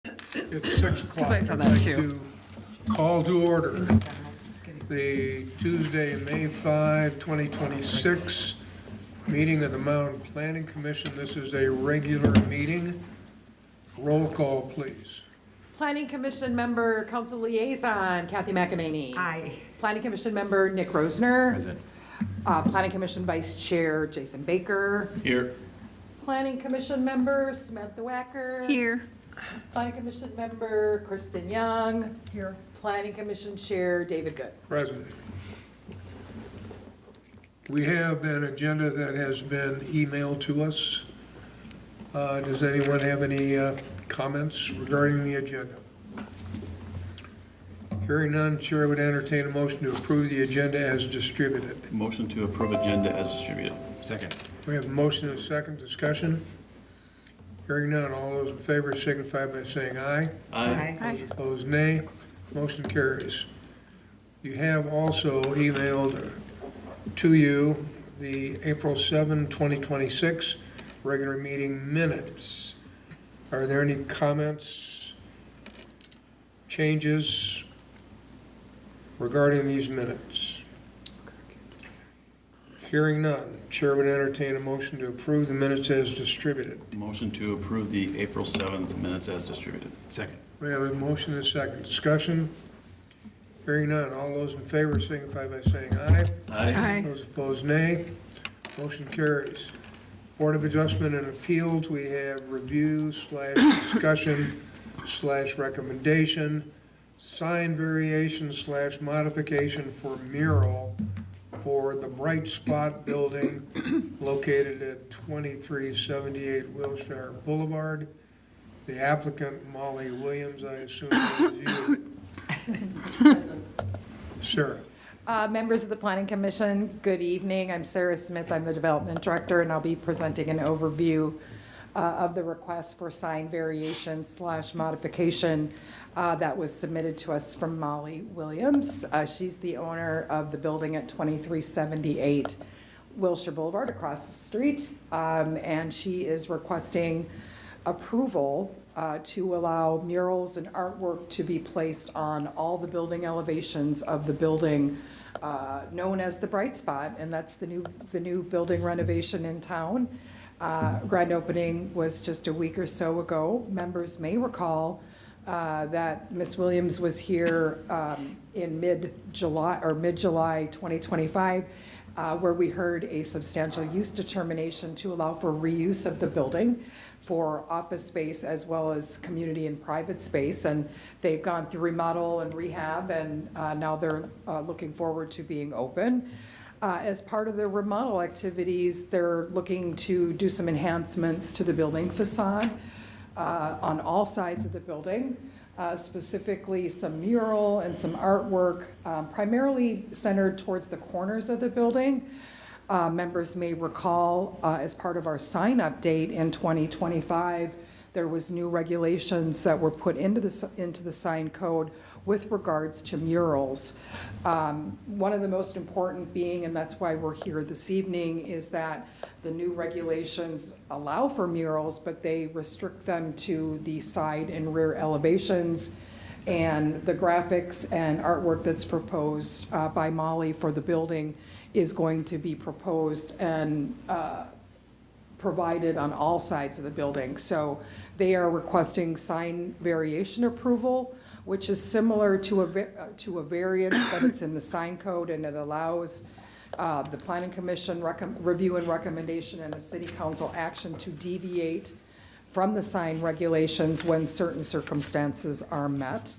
It's 6 o'clock. I saw that I'd like too. to call to order the Tuesday, May 5, 2026 meeting of the Mound Planning Commission. This is a regular meeting. Roll call, please. Planning Commission Member, Council Liaison, Kathy McEnany. Aye. Planning Commission Member, Nick Rosner. Present. Planning Commission Vice Chair, Jason Baker. Here. Planning Commission Member, Samantha Wacker. Here. Planning Commission Member, Kristen Young. Here. Planning Commission Chair, David Good. President. We have an agenda that has been emailed to us. Does anyone have any comments regarding the agenda? Hearing none, Chair would entertain a motion to approve the agenda as distributed. Motion to approve agenda as distributed. Second. We have a motion and a second discussion. Hearing none, all those in favor signify by saying aye. Aye. Those opposed, nay. Motion carries. You have also emailed to you the April 7, 2026 regular meeting minutes. Are there any comments, changes regarding these minutes? Hearing none, Chair would entertain a motion to approve the minutes as distributed. Motion to approve the April 7th minutes as distributed. Second. We have a motion and a second. Discussion? Hearing none. All those in favor signify by saying aye. Aye. Those opposed, nay. Motion carries. Board of Adjustment and Appeals, we have review/discussion/recommendation, sign variation/modification for mural for the Bright Spot Building located at 2378 Wilshire Boulevard. The applicant, Molly Williams, I assume that is you. Sarah. Members of the Planning Commission, good evening. I'm Sarah Smith. I'm the Development Director, and I'll be presenting an overview of the request for sign variation/modification that was submitted to us from Molly Williams. She's the owner of the building at 2378 Wilshire Boulevard across the street, and she is requesting approval to allow murals and artwork to be placed on all the building elevations of the building known as the Bright Spot, and that's the new building renovation in town. Grand opening was just a week or so ago. Members may recall that Ms. Williams was here in mid-July 2025, where we heard a substantial use determination to allow for reuse of the building for office space as well as community and private space. And they've gone through remodel and rehab, and now they're looking forward to being open. As part of their remodel activities, they're looking to do some enhancements to the building facade on all sides of the building, specifically some mural and some artwork, primarily centered towards the corners of the building. Members may recall, as part of our sign update in 2025, there was new regulations that were put into the sign code with regards to murals. One of the most important being, and that's why we're here this evening, is that the new regulations allow for murals, but they restrict them to the side and rear elevations. And the graphics and artwork that's proposed by Molly for the building is going to be proposed and provided on all sides of the building. So they are requesting sign variation approval, which is similar to a variance, but it's in the sign code, and it allows the Planning Commission review and recommendation and a City Council action to deviate from the sign regulations when certain circumstances are met.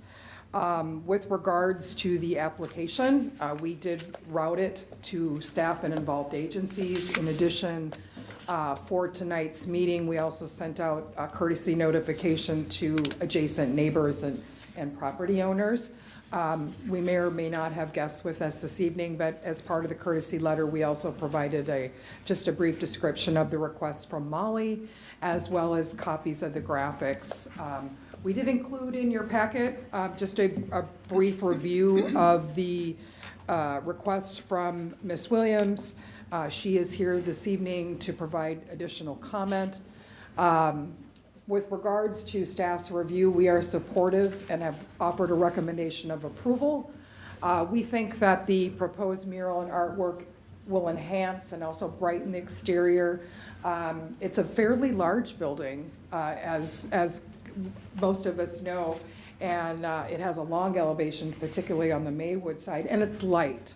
With regards to the application, we did route it to staff and involved agencies. In addition, for tonight's meeting, we also sent out a courtesy notification to adjacent neighbors and property owners. We may or may not have guests with us this evening, but as part of the courtesy letter, we also provided just a brief description of the request from Molly, as well as copies of the graphics. We did include in your packet just a brief review of the request from Ms. Williams. She is here this evening to provide additional comment. with regards to staff's review, we are supportive and have offered a recommendation of approval. We think that the proposed mural and artwork will enhance and also brighten the exterior. It's a fairly large building, as most of us know, and it has a long elevation, particularly on the Maywood side, and it's light.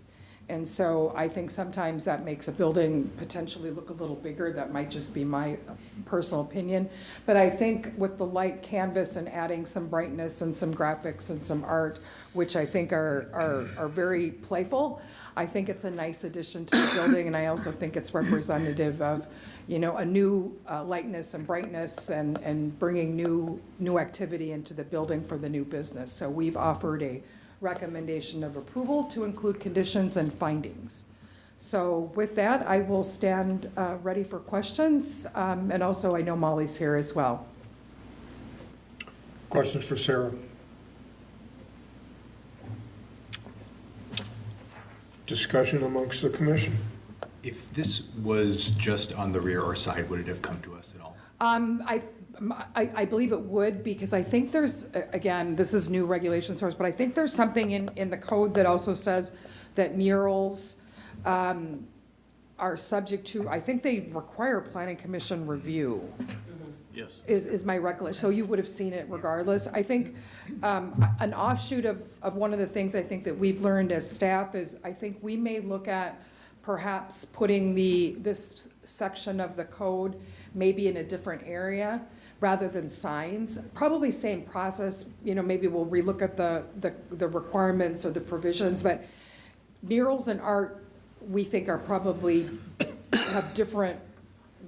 And so I think sometimes that makes a building potentially look a little bigger. That might just be my personal opinion. But I think with the light canvas and adding some brightness and some graphics and some art, which I think are very playful, I think it's a nice addition to the building. And I also think it's representative of, you know, a new lightness and brightness and bringing new activity into the building for the new business. So we've offered a recommendation of approval to include conditions and findings. So with that, I will stand ready for questions. And also, I know Molly's here as well. Questions for Sarah? Discussion amongst the commission. If this was just on the rear or side, would it have come to us at all? I believe it would, because I think there's, again, this is new regulations for us, but I think there's something in the code that also says that murals are subject to, I think they require planning commission review, Yes. is my recollection. So you would have seen it regardless. I think an offshoot of one of the things I think that we've learned as staff is I think we may look at perhaps putting this section of the code maybe in a different area rather than signs. Probably same process, you know, maybe we'll relook at the requirements or the provisions, but murals and art, we think are probably have different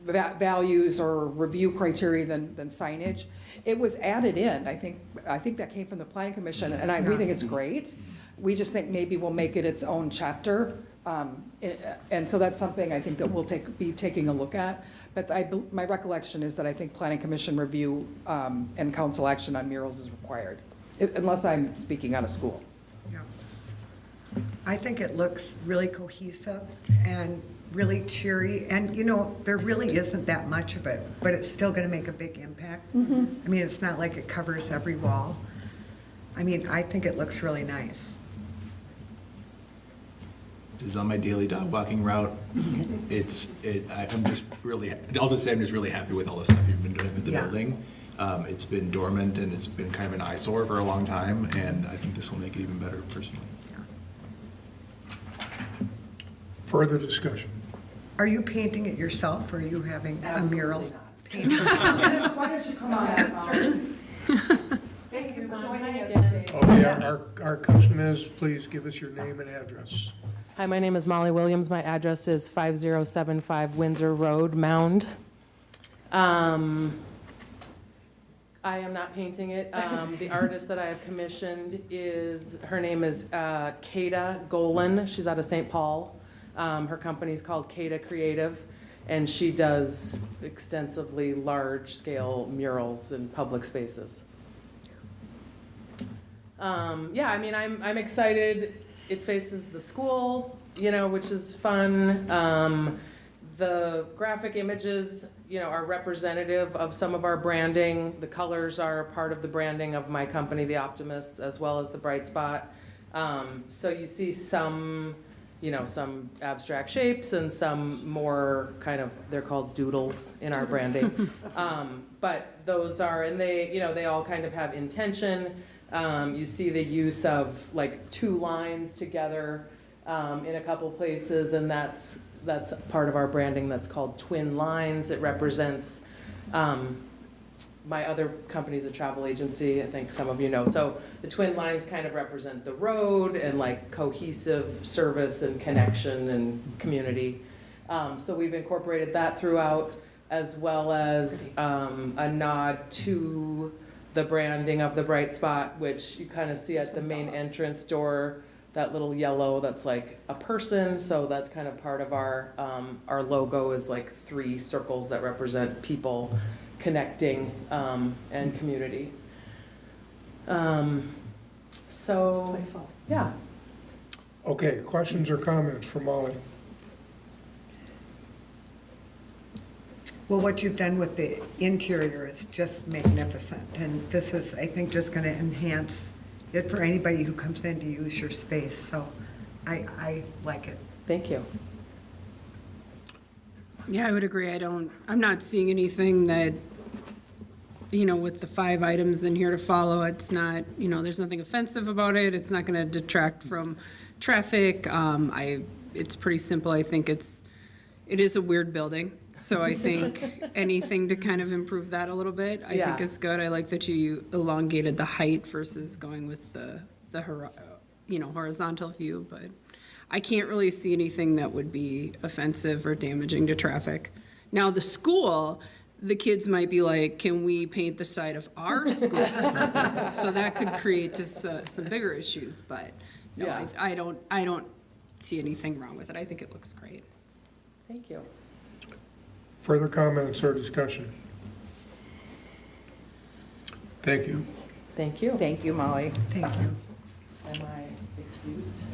values or review criteria than signage. It was added in, I think that came from the planning commission, and we think it's great. We just think maybe we'll make it its own chapter. And so that's something I think that we'll be taking a look at. But my recollection is that I think planning commission review and council action on murals is required, unless I'm speaking out of school. Yeah. I think it looks really cohesive and really cheery, and you know, there really isn't that much of it, but it's still gonna make a big impact. I mean, it's not like it covers every wall. I mean, I think it looks really nice. This is on my daily dog walking route. I'm just really, I'll just say I'm just really happy with all the stuff you've been doing with the Yeah. building. It's been dormant and it's been kind of an eyesore for a long time, and I think this will make it even better personally. Further discussion. Are you painting it yourself, or are you having a mural? Absolutely not. Why don't you come on up? Thank you for joining us today. Okay, our custom is, please give us your name and address. Hi, my name is Molly Williams. My address is 5075 Windsor Road, Mound. I am not painting it. The artist that I have commissioned her name is Kada Golan. She's out of St. Paul. Her company's called Kada Creative, and she does extensively large-scale murals in public spaces. Yeah, I mean, I'm excited. It faces the school, you know, which is fun. The graphic images, you know, are representative of some of our branding. The colors are part of the branding of my company, The Optimists, as well as the Bright Spot. So you see some, you know, some abstract shapes and some more kind of, they're called doodles in our branding. But those are, and they, you know, they all kind of have intention. You see the use of like two lines together in a couple places, and that's part of our branding that's called Twin Lines. It represents my other company's a travel agency, I think some of you know. So the Twin Lines kind of represent the road and like cohesive service and connection and community. So we've incorporated that throughout, as well as a nod to the branding of the Bright Spot, which you kind of see at the main entrance door, that little yellow that's like a person. So that's kind of part of our logo is like 3 circles that represent people connecting and community. So, It's playful. yeah. Okay, questions or comments for Molly? Well, what you've done with the interior is just magnificent, and this is, I think, just gonna enhance it for anybody who comes in to use your space, so I like it. Thank you. Yeah, I would agree. I'm not seeing anything that, with the 5 items in here to follow, it's not, there's nothing offensive about it. It's not gonna detract from traffic. It's pretty simple. I think it is a weird building. So I think anything to kind of improve that a little bit, I think Yeah. is good. I like that you elongated the height versus going with the horizontal view, but I can't really see anything that would be offensive or damaging to traffic. Now, the school, the kids might be like, can we paint the side of our school? So that could create just some bigger issues, but no, Yeah. I don't see anything wrong with it. I think it looks great. Thank you. Further comments or discussion? Thank you. Thank you. Thank you, Molly. Thank you. Am I excused?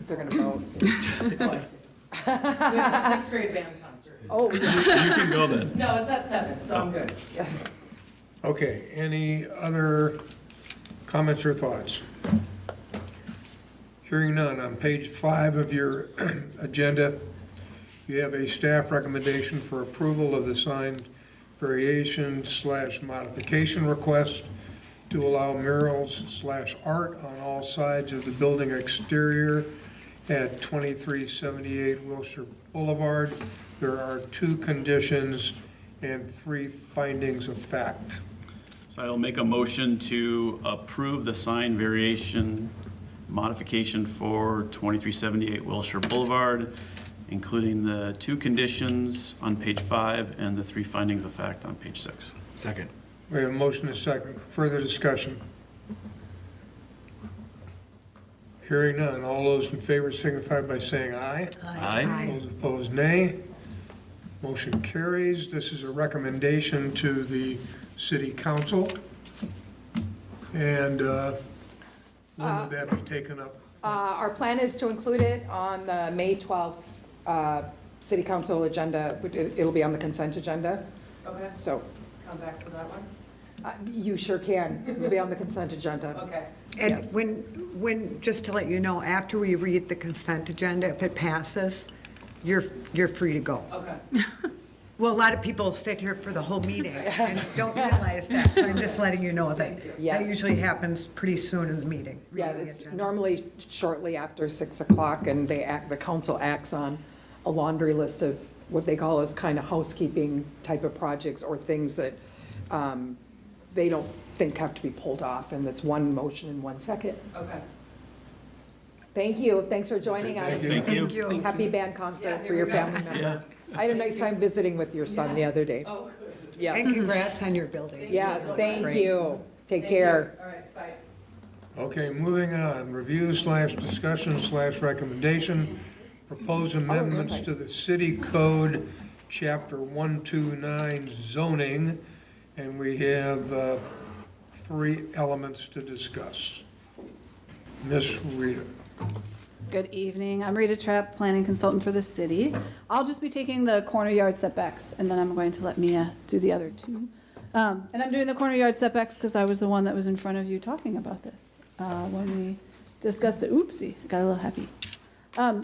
They're gonna vote. We have a 6th grade band concert. Oh, You can go then. No, it's at 7, so I'm good. Yeah. Okay, any other comments or thoughts? Hearing none, on page 5 of your agenda, you have a staff recommendation for approval of the signed variation/modification request to allow murals/art on all sides of the building exterior at 2378 Wilshire Boulevard. There are 2 conditions and 3 findings of fact. So I'll make a motion to approve the sign variation modification for 2378 Wilshire Boulevard, including the 2 conditions on page 5 and the 3 findings of fact on page 6. Second. We have a motion and a second. Further discussion? Hearing none. All those in favor signify by saying aye. Aye. Those opposed, nay. Motion carries. This is a recommendation to the city council. And when would that be taken up? Our plan is to include it on the May 12th city council agenda. It'll be on the consent agenda, Okay, so come back to that one. you sure can. It'll be on the consent agenda. Okay. And Yes. when, just to let you know, after we read the consent agenda, if it passes, you're free to go. Okay. Well, a lot of people sit here for the whole meeting and don't realize that, so I'm just letting you know that. Yes. That usually happens pretty soon in the meeting. Yeah, reading the it's agenda. normally shortly after 6 o'clock, and the council acts on a laundry list of what they call as kind of housekeeping type of projects or things that they don't think have to be pulled off, and it's one motion in 1 second. Okay. Thank you, thanks for joining us. Thank you. Thank you. Happy band concert for your family member. Yeah. I had a nice time visiting with your son the other day. Oh, good. Yeah, And congrats on your building. yes, thank Great. you. Take Thank you. care. All right, bye. Okay, moving on. Review/discussion/recommendation. Proposed amendments to the city code, chapter 129 zoning. And we have 3 elements to discuss. Miss Rita. Good evening. I'm Rita Trapp, planning consultant for the city. I'll just be taking the corner yard setbacks, and then I'm going to let Mia do the other 2. And I'm doing the corner yard setbacks because I was the one that was in front of you talking about this when we discussed it. Oopsie, got a little happy.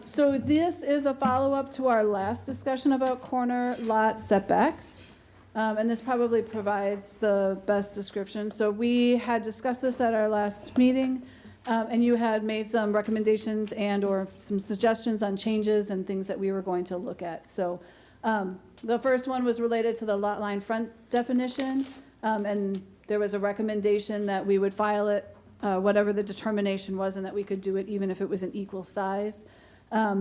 So this is a follow-up to our last discussion about corner lot setbacks. And this probably provides the best description. So we had discussed this at our last meeting. And you had made some recommendations and/or some suggestions on changes and things that we were going to look at. So the first one was related to the lot line front definition, and there was a recommendation that we would file it, whatever the determination was, and that we could do it even if it was an equal size.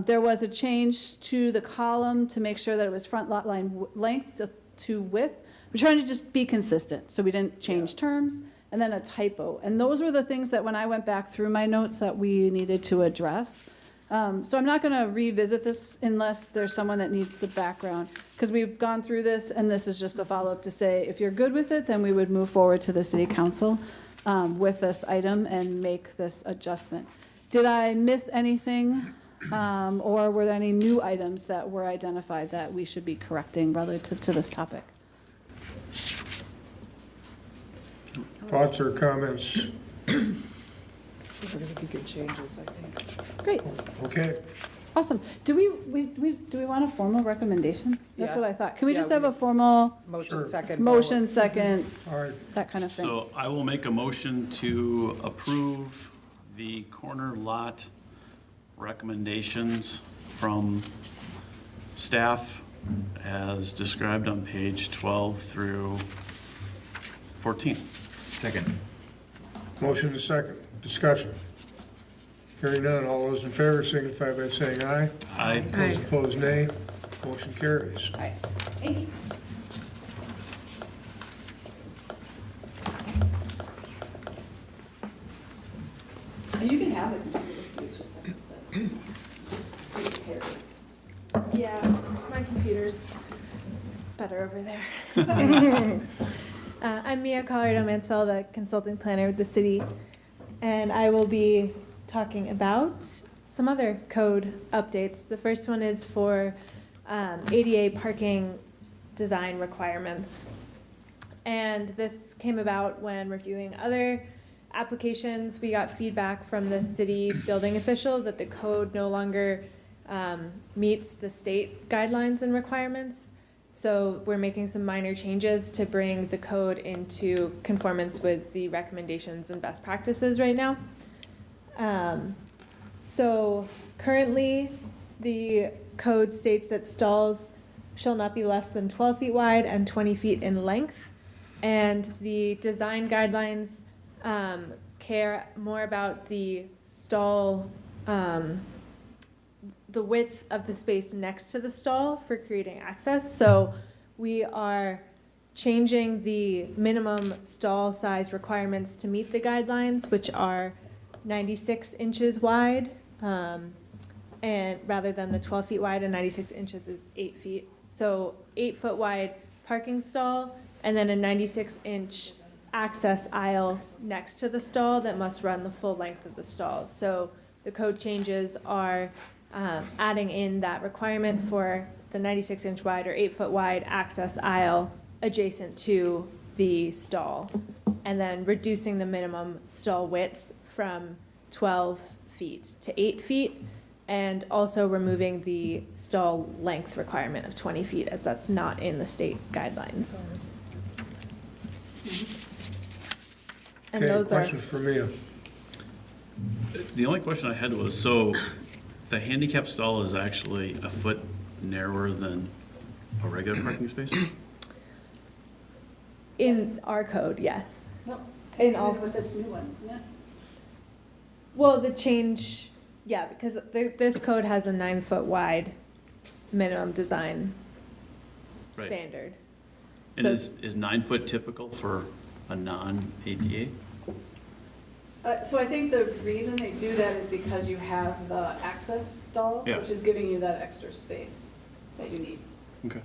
There was a change to the column to make sure that it was front lot line length to width. We're trying to just be consistent, so we didn't change terms. And then a typo. And those were the things that when I went back through my notes that we needed to address. So I'm not going to revisit this unless there's someone that needs the background, because we've gone through this, and this is just a follow-up to say, if you're good with it, then we would move forward to the city council with this item and make this adjustment. Did I miss anything, or were there any new items that were identified that we should be correcting relative to this topic? Thoughts or comments? These are gonna be good changes, I think. Great, Okay, awesome. Do we want a formal recommendation? That's Yeah. what I thought. Can we Yeah, just have we- a formal Sure. Motion second. motion, second, all right. that kind of thing? So I will make a motion to approve the corner lot recommendations from staff as described on page 12 through 14. Second. Motion is second. Discussion. Hearing none. All those in favor signify by saying aye. Aye. Those opposed, nay. Motion carries. All right, thank you. You can have it if you just have to sit. Yeah, my computer's better over there. I'm Mia Colorado-Mansfield, a consulting planner with the city, and I will be talking about some other code updates. The first one is for ADA parking design requirements. And this came about when reviewing other applications. We got feedback from the city building official that the code no longer meets the state guidelines and requirements. So we're making some minor changes to bring the code into conformance with the recommendations and best practices right now. So currently, the code states that stalls shall not be less than 12 feet wide and 20 feet in length. And the design guidelines care more about the stall, the width of the space next to the stall for creating access. So we are changing the minimum stall size requirements to meet the guidelines, which are 96 inches wide, and rather than the 12 feet wide, and 96 inches is 8 feet. So 8 foot wide parking stall, and then a 96-inch access aisle next to the stall that must run the full length of the stall. So the code changes are adding in that requirement for the 96-inch wide or 8 foot wide access aisle adjacent to the stall, and then reducing the minimum stall width from 12 feet to 8 feet, and also removing the stall length requirement of 20 feet, as that's not in the state guidelines. And Okay, those are, questions for Mia? The only question I had was, so the handicap stall is actually a foot narrower than a regular parking space? in our code, yes. Nope. In all, With this new one, isn't it? well, the change, yeah, because this code has a 9 foot wide minimum design Right. standard. And So- is 9 foot typical for a non-ADA? So I think the reason they do that is because you have the access stall, Yeah. which is giving you that extra space that you need. Okay.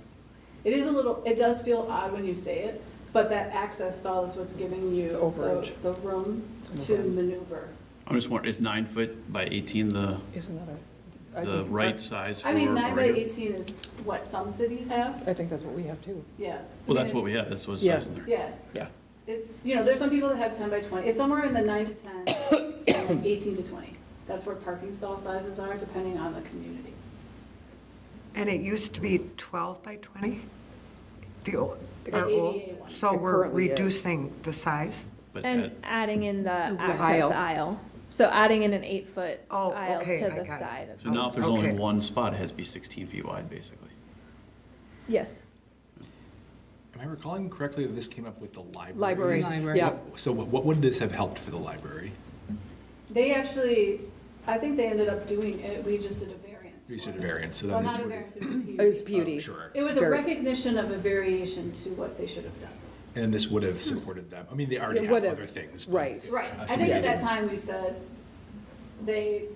It is a little, it does feel odd when you say it, but that access stall is what's giving you Overage. the room to maneuver. I'm just wondering, is 9 foot by 18 the Isn't that I the think- right size for I mean, a 9 by regular? 18 is what some cities have, I think that's what we have too. yeah. Well, I that's mean, what we it's- have, that's what's Yeah. size in there. Yeah. Yeah. It's, there's some people that have 10 by 20. It's somewhere in the 9 to 10, and 18 to 20. That's where parking stall sizes are, depending on the community. And it used to be 12 by 20? The old, The our old, ADA one. so It we're currently is. reducing the size? But And adding in the access aisle. aisle. So adding in an 8 foot Oh, aisle okay, to I the got it. side of. so now if there's only Okay. one spot, it has to be 16 feet wide, basically. Yes. Am I recalling correctly that this came up with the library? Library, Library. yeah. So what would this have helped for the library? They actually, I think they ended up doing it, we just did a variance. We did for a it. variance, so Well, then this not a would. variance, it was a PUD. It was beauty. Sure. It was a Very- recognition of a variation to what they should have done. And this would have supported them. I mean, they already It have would have, other things. but- right. Right, so I think we at had that time we said, they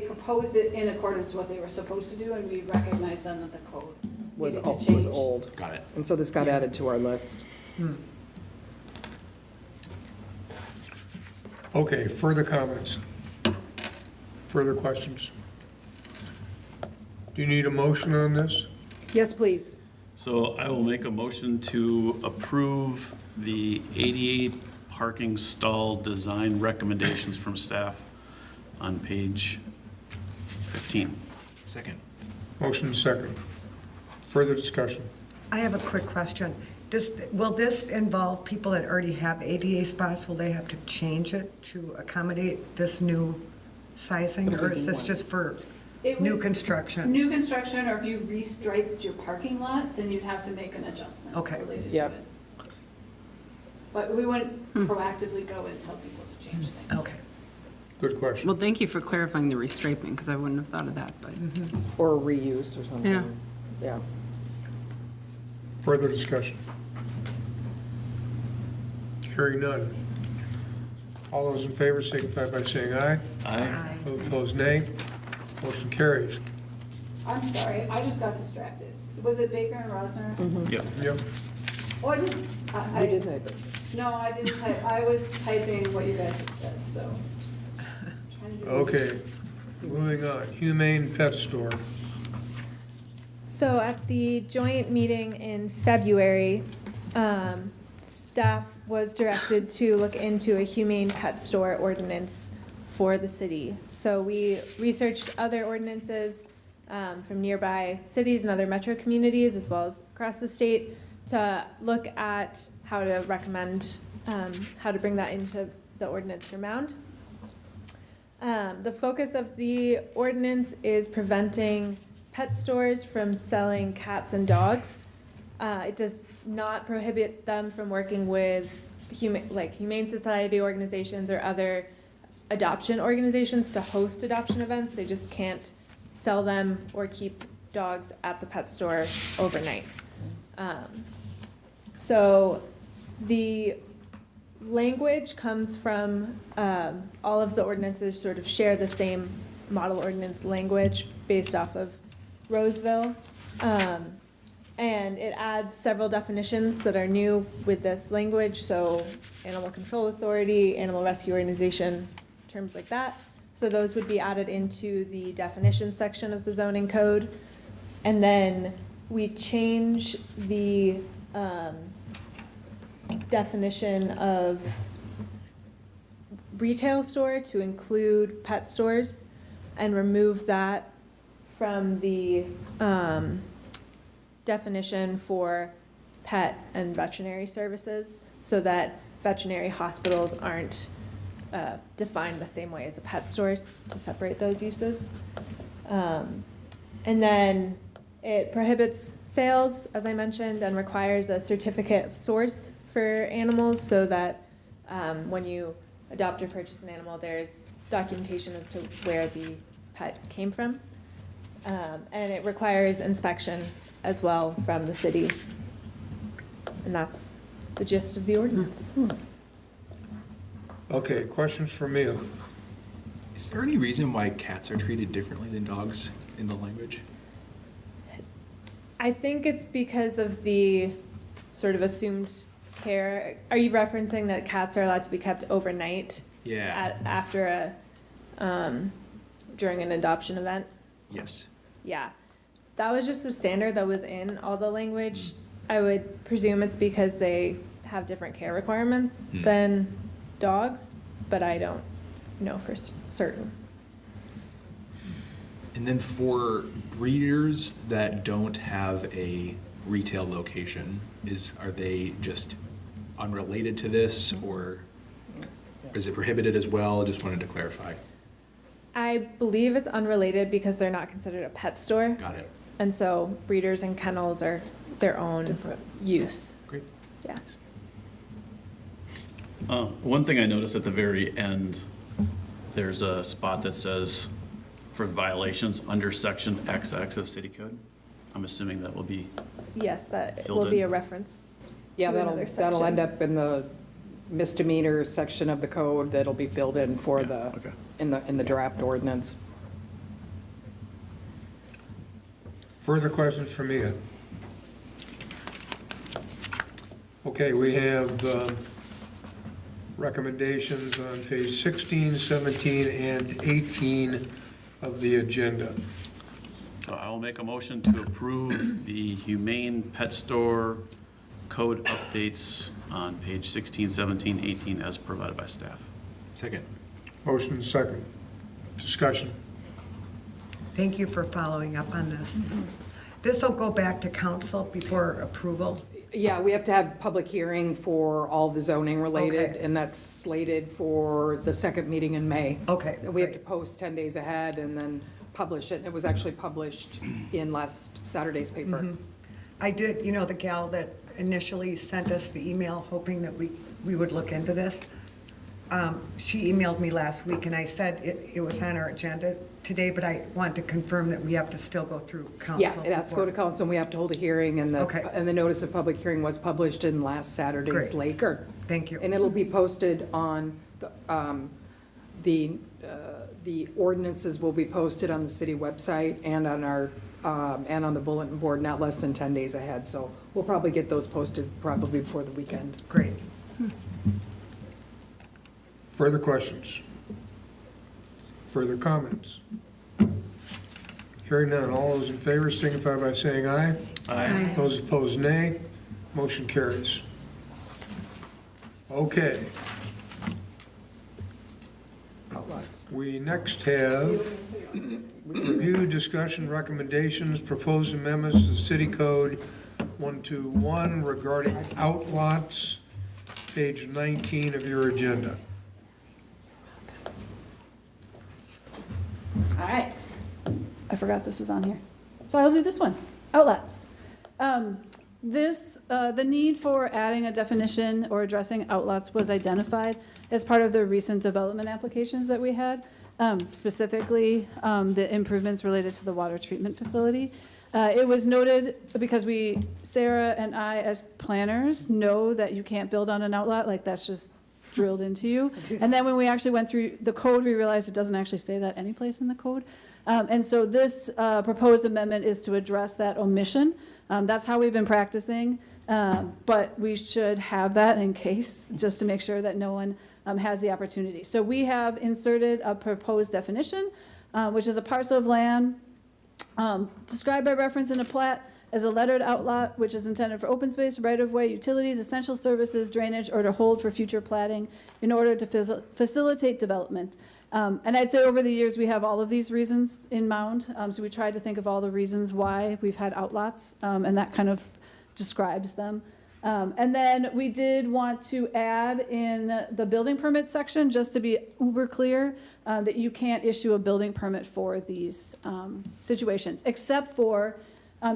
proposed it in accordance to what they were supposed to do, and we recognized then that the code Was needed to change. was old. Got it. And so this got added to our list. Okay, further comments? Further questions? Do you need a motion on this? Yes, please. So I will make a motion to approve the ADA parking stall design recommendations from staff on page 15. Second. Motion second. Further discussion? I have a quick question. Will this involve people that already have ADA spots? Will they have to change it to accommodate this new sizing? Or is this just for It new would- construction? New construction, or if you restriped your parking lot, then you'd have to make an adjustment Okay. related to Yep. it. But we wouldn't proactively go and tell people to change things. Okay. Good question. Well, thank you for clarifying the restriping, because I wouldn't have thought of that, but. Or reuse or something. Yeah. Yeah. Further discussion? Hearing none. All those in favor signify by saying aye. Aye. Those opposed, nay. Motion carries. I'm sorry, I just got distracted. Was it Baker and Rosner? Yep. Yep. Oh, I didn't, You did type it. no, I didn't type, I was typing what you guys had said, so just trying to do. Okay, moving on. Humane Pet Store. So at the joint meeting in February, staff was directed to look into a humane pet store ordinance for the city. So we researched other ordinances from nearby cities and other metro communities, as well as across the state, to look at how to recommend, how to bring that into the ordinance for Mound. The focus of the ordinance is preventing pet stores from selling cats and dogs. It does not prohibit them from working with Humane Society organizations or other adoption organizations to host adoption events. They just can't sell them or keep dogs at the pet store overnight. So the language comes from, all of the ordinances sort of share the same model ordinance language based off of Roseville. And it adds several definitions that are new with this language, so animal control authority, animal rescue organization, terms like that. So those would be added into the definition section of the zoning code. And then we change the definition of retail store to include pet stores and remove that from the definition for pet and veterinary services, so that veterinary hospitals aren't defined the same way as a pet store, to separate those uses. And then it prohibits sales, as I mentioned, and requires a certificate of source for animals, so that when you adopt or purchase an animal, there's documentation as to where the pet came from. And it requires inspection as well from the city. And that's the gist of the ordinance. Okay, questions for Mia? Is there any reason why cats are treated differently than dogs in the language? I think it's because of the sort of assumed care. Are you referencing that cats are allowed to be kept overnight Yeah. after during an adoption event? Yes. Yeah, that was just the standard that was in all the language. I would presume it's because they have different care requirements than dogs, but I don't know for certain. And then for breeders that don't have a retail location, are they just unrelated to this, or is it prohibited as well? Just wanted to clarify. I believe it's unrelated because they're not considered a pet store. Got it. And so breeders and kennels are their own use. Great. Yeah. One thing I noticed at the very end, there's a spot that says for violations under section XX of city code. I'm assuming that will be, Yes, that Filled will be in. a reference Yeah, to another that'll section. end up in the misdemeanor section of the code that'll be filled in for Yeah, the, okay. in the draft ordinance. Further questions for Mia? Okay, we have recommendations on page 16, 17, and 18 of the agenda. so I will make a motion to approve the Humane Pet Store code updates on page 16, 17, 18 as provided by staff. Second. Motion second. Discussion. Thank you for following up on this. This will go back to council before approval. Yeah, we have to have public hearing for all the zoning related, Okay. and that's slated for the second meeting in May. Okay, We have to great. post 10 days ahead and then publish it. It was actually published in last Saturday's paper. I did, the gal that initially sent us the email hoping that we would look into this, she emailed me last week, and I said it was on our agenda today, but I want to confirm that we have to still go through council. Yeah, it has to go to before- council, and we have to hold a hearing, and Okay. the notice of public hearing was published in last Saturday's Great. Laker. Thank you. And it'll be posted on, the ordinances will be posted on the city website and on our, and on the bulletin board not less than 10 days ahead. So we'll probably get those posted probably before the weekend. Great. Further questions? Further comments? Hearing none, all those in favor signify by saying aye. Aye. Those opposed, nay. Motion carries. Okay, Outlets. we next have review, discussion, recommendations, proposed amendments to the city code 121 regarding outlots, page 19 of your agenda. All right. I forgot this was on here. So I'll do this one, outlets. The need for adding a definition or addressing outlets was identified as part of the recent development applications that we had, specifically the improvements related to the water treatment facility. It was noted because Sarah and I, as planners, know that you can't build on an outlet, like that's just drilled into you. And then when we actually went through the code, we realized it doesn't actually say that anyplace in the code. And so this proposed amendment is to address that omission. That's how we've been practicing, but we should have that in case, just to make sure that no one has the opportunity. So we have inserted a proposed definition, which is a parcel of land described by reference in a plat as a lettered outlot, which is intended for open space, right-of-way, utilities, essential services, drainage, or to hold for future platting in order to facilitate development. And I'd say over the years, we have all of these reasons in Mound. So we tried to think of all the reasons why we've had outlots, and that kind of describes them. And then we did want to add in the building permit section, just to be uber clear, that you can't issue a building permit for these situations, except for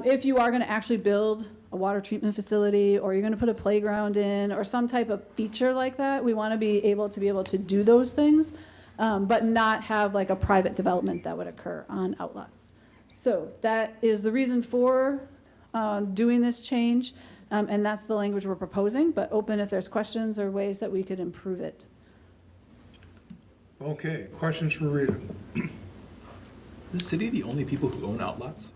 if you are going to actually build a water treatment facility, or you're going to put a playground in, or some type of feature like that. We want to be able to do those things, but not have like a private development that would occur on outlots. So that is the reason for doing this change, and that's the language we're proposing, but open if there's questions or ways that we could improve it. Okay, questions for Rita? Is the city the only people who own outlots?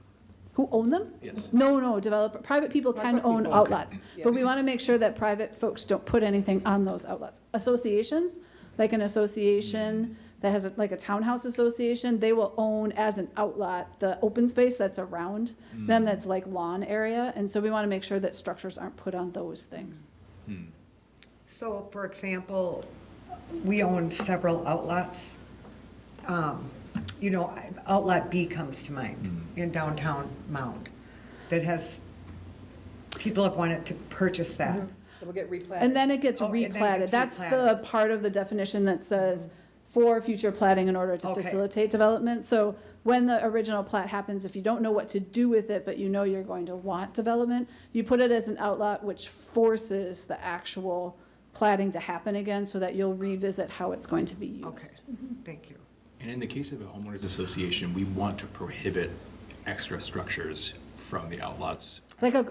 Who own them? Yes. No, private people can Private own people. outlets, Yeah. but we want to make sure that private folks don't put anything on those outlets. Associations, like an association that has like a townhouse association, they will own as an outlet the open space that's around them, that's like lawn area, and so we want to make sure that structures aren't put on those things. So, for example, we own several outlets. Outlet B comes to mind in downtown Mound that people have wanted to purchase that. It will get replatted. And then it gets Oh, and then it replatted. gets That's the replatted. part of the definition that says for future platting in order to Okay. facilitate development. So when the original plat happens, if you don't know what to do with it, but you know you're going to want development, you put it as an outlet, which forces the actual platting to happen again, so that you'll revisit how it's going to be used. Okay, thank you. And in the case of a homeowners association, we want to prohibit extra structures from the outlots.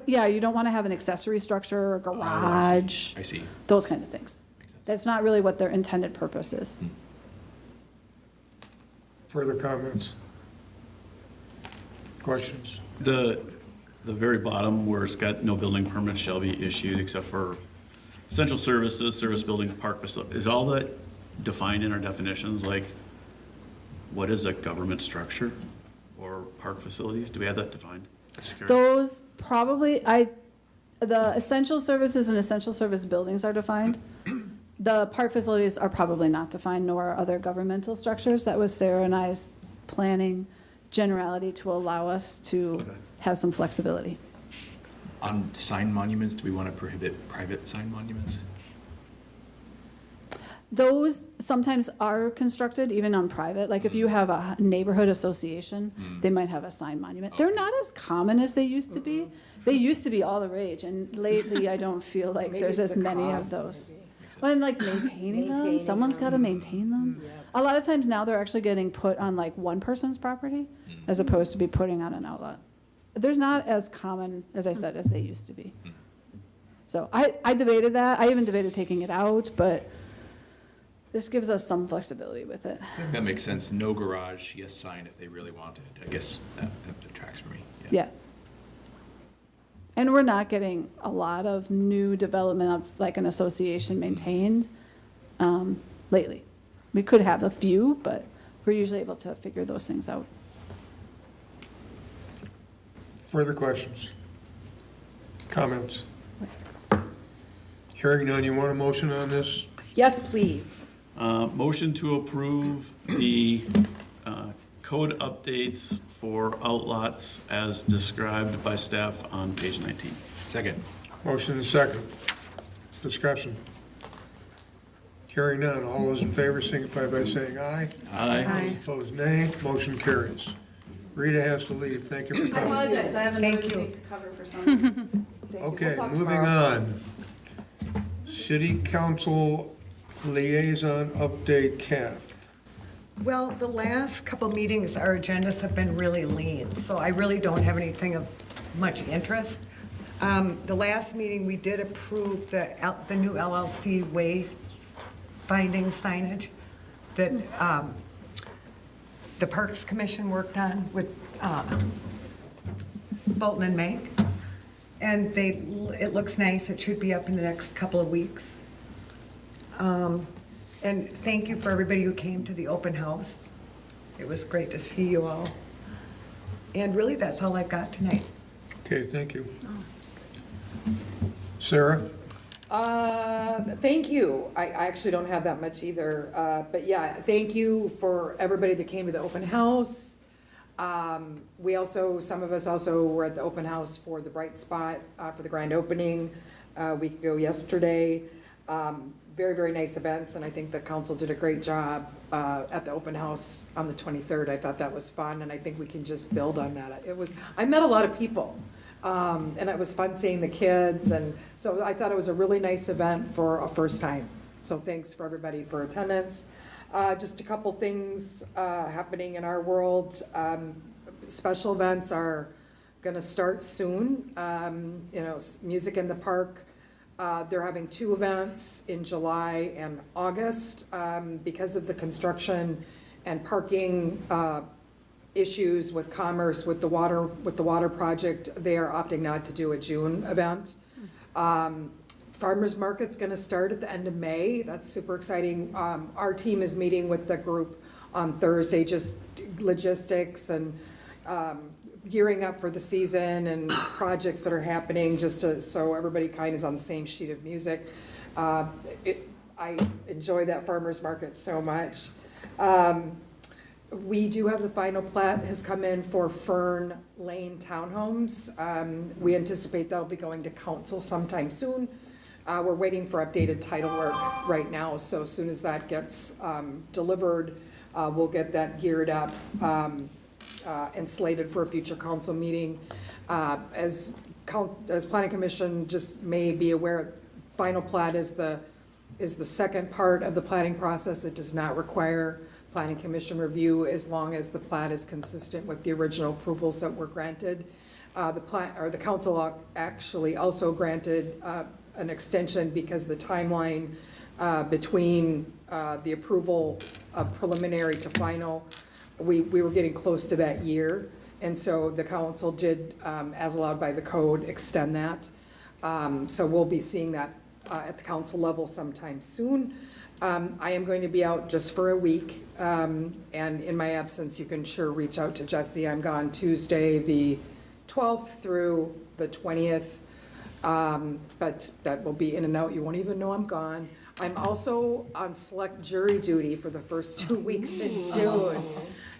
You don't want to have an accessory structure or Oh, garage, I see. those kinds of things. Makes sense. That's not really what their intended purpose is. Further comments? Questions? The very bottom where it's got no building permit shall be issued except for essential services, service building, park facility. Is all that defined in our definitions? Like, what is a government structure or park facilities? Do we have that defined? Just curious. Those probably, The essential services and essential service buildings are defined. The park facilities are probably not defined, nor are other governmental structures. That was Sarah and I's planning generality to allow us to Okay. have some flexibility. On sign monuments, do we want to prohibit private sign monuments? Those sometimes are constructed even on private, like if you have a neighborhood association, they might have a sign monument. They're Okay. not as common as they used to be. They used to be all the rage, and lately I don't feel like Maybe there's it's as the many of cost, those. maybe. Well, and like maintaining them, Maintaining someone's them. gotta maintain them. A lot of times now they're actually getting put on like one person's property as opposed to be putting on an outlet. There's not as common, as I said, as they used to be. So I debated that. I even debated taking it out, but this gives us some flexibility with it. I think that makes sense. No garage, yes sign if they really want it. I guess that tracks for me. Yeah. And we're not getting a lot of new development of like an association maintained lately. We could have a few, but we're usually able to figure those things out. Further questions? Comments? Hearing none, you want a motion on this? Yes, please. Motion to approve the code updates for outlots as described by staff on page 19. Second. Motion and second. Discussion. Hearing none, all those in favor signify by saying aye. Aye. Opposed, nay. Motion carries. Rita has to leave. Thank you for I coming. apologize, I have another Thank you. meeting to cover for some. Okay, moving on. City Council Liaison Update, Kath. Well, the last couple meetings, our agendas have been really lean, so I really don't have anything of much interest. The last meeting, we did approve the new LLC way finding signage that the Parks Commission worked on with Bolton and Mank. And it looks nice. It should be up in the next couple of weeks. And thank you for everybody who came to the open house. It was great to see you all. And really, that's all I've got tonight. Okay, thank you. Sarah? Thank you. I actually don't have that much either. But yeah, thank you for everybody that came to the open house. We also, some of us also were at the open house for the Bright Spot, for the grand opening, a week ago yesterday. Very, very nice events, and I think the council did a great job, at the open house on the 23rd. I thought that was fun, and I think we can just build on that. I met a lot of people, and it was fun seeing the kids, and so I thought it was a really nice event for a first time. So thanks for everybody for attendance. Just a couple things happening in our world. Special events are going to start soon. Music in the Park. They're having 2 events in July and August. Because of the construction and parking issues with Commerce, with the water project, they are opting not to do a June event. Farmers Market's gonna start at the end of May. That's super exciting. Our team is meeting with the group on Thursday, just logistics and gearing up for the season and projects that are happening, so everybody kind of is on the same sheet of music. I enjoy that Farmers Market so much. We do have the final plat has come in for Fern Lane Townhomes. We anticipate that'll be going to council sometime soon. We're waiting for updated title work right now, so as soon as that gets delivered, we'll get that geared up and slated for a future council meeting. As Planning Commission just may be aware, final plat is the second part of the planning process. It does not require Planning Commission review as long as the plat is consistent with the original approvals that were granted. The council actually also granted an extension because the timeline between the approval of preliminary to final, we were getting close to that year. And so the council did, as allowed by the code, extend that. So we'll be seeing that at the council level sometime soon. I am going to be out just for a week. And in my absence, you can sure reach out to Jesse. I'm gone Tuesday, the 12th through the 20th. But that will be in and out. You won't even know I'm gone. I'm also on select jury duty for the first 2 weeks in June.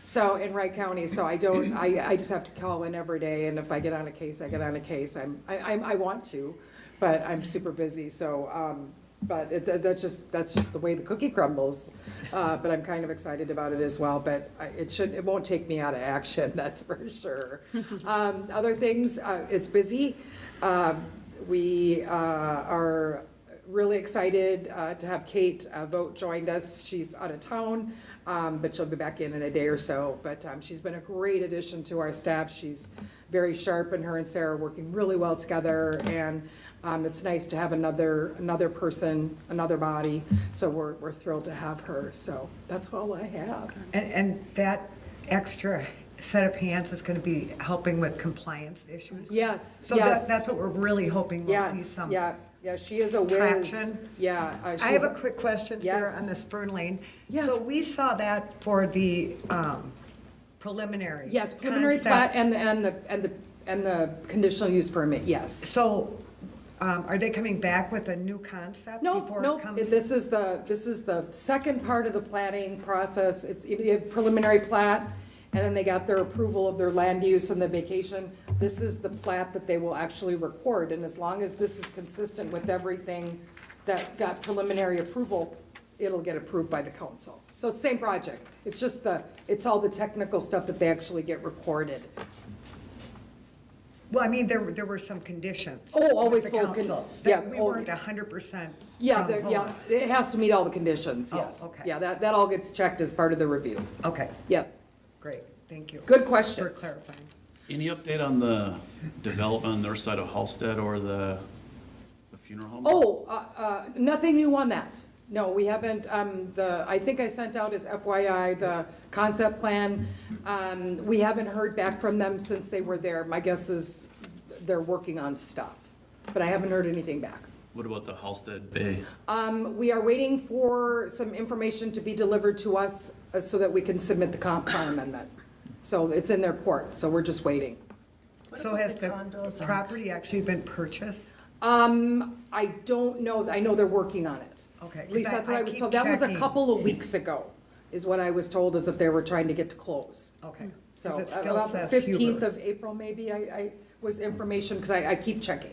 So, in Wright County, so I just have to call in every day, and if I get on a case, I get on a case. I want to, but I'm super busy, so, but that's just the way the cookie crumbles. But I'm kind of excited about it as well, but it won't take me out of action, that's for sure. Other things, it's busy. We are really excited to have Kate Vogt joined us. She's out of town, but she'll be back in a day or so. But she's been a great addition to our staff. She's very sharp, and her and Sarah are working really well together. And it's nice to have another person, another body. So we're thrilled to have her. So that's all I have. And that extra set of hands is going to be helping with compliance issues? Yes, So yes. that's what we're really hoping we'll see Yes, some. yeah, she is a whiz. traction. Yeah. I she's have a quick question, Sarah, Yes. on this Fern Lane. Yeah. So we saw that for the preliminary. Yes, preliminary plat concept. and the conditional use permit, yes. So are they coming back with a new concept No, before no, it comes? this is the second part of the planning process. It's, you have preliminary plat, and then they got their approval of their land use and the vacation. This is the plat that they will actually record, and as long as this is consistent with everything that got preliminary approval, it'll get approved by the council. So it's the same project. It's just it's all the technical stuff that they actually get recorded. Well, I mean, there were some conditions. Oh, always with the full of council yeah, that we oh, weren't 100%. Yeah, gung-ho. yeah, it has to meet all the conditions, Oh, yes. okay. Yeah, that all gets checked as part of the review. Okay, Yep, great, thank you. good question. For clarifying. Any update on the development on their side of Halsted or the funeral home? Oh, nothing new on that. No, we haven't, I think I sent out as FYI, the concept plan. We haven't heard back from them since they were there. My guess is they're working on stuff, but I haven't heard anything back. What about the Halsted Bay? We are waiting for some information to be delivered to us so that we can submit the comp plan amendment. So it's in their court, so we're just waiting. So has the property actually been purchased? I don't know, I know they're working on it. Okay, At least 'cause that's what I I was keep told. That was a checking. couple of weeks ago, is what I was told, is that they were trying to get to close. Okay. 'Cause So it still about the says 15th Huber. of April, maybe, I was information, because I keep checking.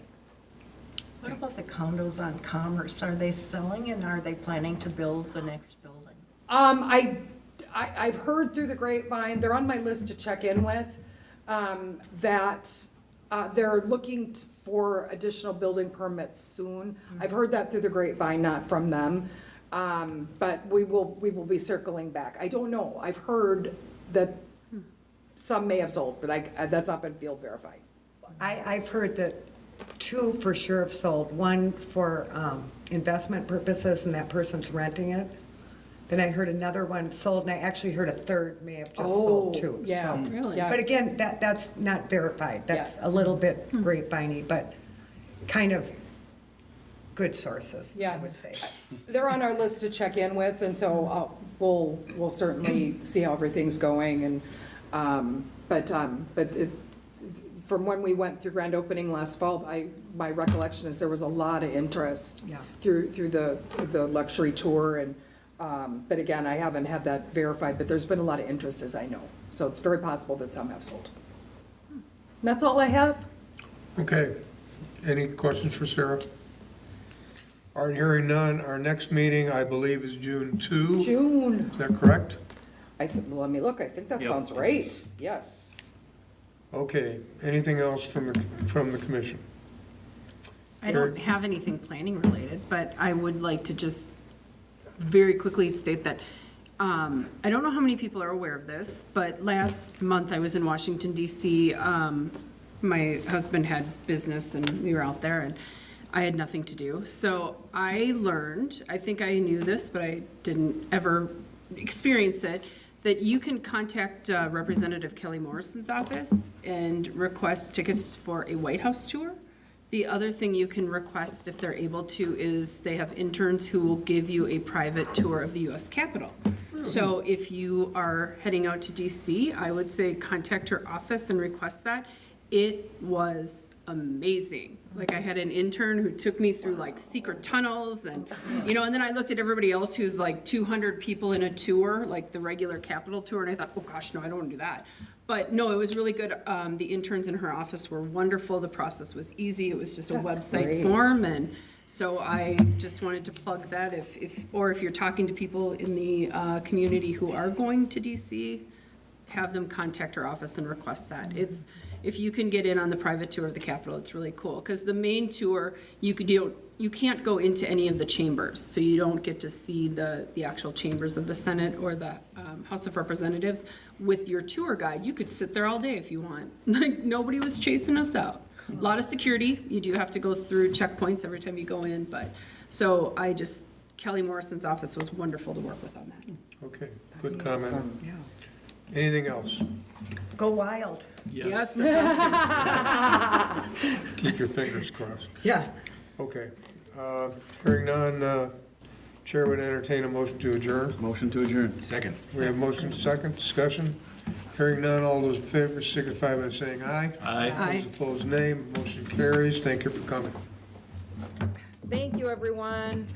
What about the condos on Commerce? Are they selling and are they planning to build the next building? I've heard through the grapevine, they're on my list to check in with, that they're looking for additional building permits soon. I've heard that through the grapevine, not from them, but we will be circling back. I don't know, I've heard that some may have sold, but that's not been field verified. I've heard that 2 for sure have sold, 1 for investment purposes and that person's renting it. Then I heard another one sold, and I actually heard a third may have just sold too. Oh, yeah, so. Really? yeah. But again, that's not verified. That's Yeah. a little bit grapevine-y, but kind of good sources, I Yeah. would say. They're on our list to check in with, and so we'll certainly see how everything's going, and, but from when we went through grand opening last fall, my recollection is there was a lot of interest Yeah. through the luxury tour, and, but again, I haven't had that verified, but there's been a lot of interest, as I know, so it's very possible that some have sold. That's all I have. Okay, any questions for Sarah? All right, hearing none, our next meeting, I believe, is June 2. June, Is that correct? let me look, I think that Yep. sounds right, yes. Okay, anything else from the commission? I don't have anything planning related, but I would like to just very quickly state that, I don't know how many people are aware of this, but last month I was in Washington DC. My husband had business and we were out there and I had nothing to do. So I learned, I think I knew this, but I didn't ever experience it, that you can contact Representative Kelly Morrison's office and request tickets for a White House tour. The other thing you can request, if they're able to, is they have interns who will give you a private tour of the US Capitol. So if you are heading out to DC, I would say contact her office and request that. It was amazing. Like, I had an intern who took me through like secret tunnels and, you know, and then I looked at everybody else who's like 200 people in a tour, like the regular Capitol tour, and I thought, oh gosh, no, I don't want to do that. But no, it was really good. The interns in her office were wonderful. The process was easy. It was just a That's website great. form, and so I just wanted to plug that if you're talking to people in the community who are going to DC, have them contact her office and request that. If you can get in on the private tour of the Capitol, it's really cool, because the main tour, you can't go into any of the chambers, so you don't get to see the actual chambers of the Senate or the House of Representatives. With your tour guide, you could sit there all day if you want. Like, nobody was chasing us out. A lot of security, you do have to go through checkpoints every time you go in, but, so Kelly Morrison's office was wonderful to work with on that. Okay, good comment. Awesome. Anything else? Go wild. Yes, that's Keep your fingers crossed. Yeah. Okay. Hearing none, Chair would entertain a motion to adjourn. Motion to adjourn. Second. We have motion second, discussion. Hearing none, all those in favor signify by saying aye. Aye. Those opposed, nay. Motion carries. Thank you for coming. Thank you, everyone.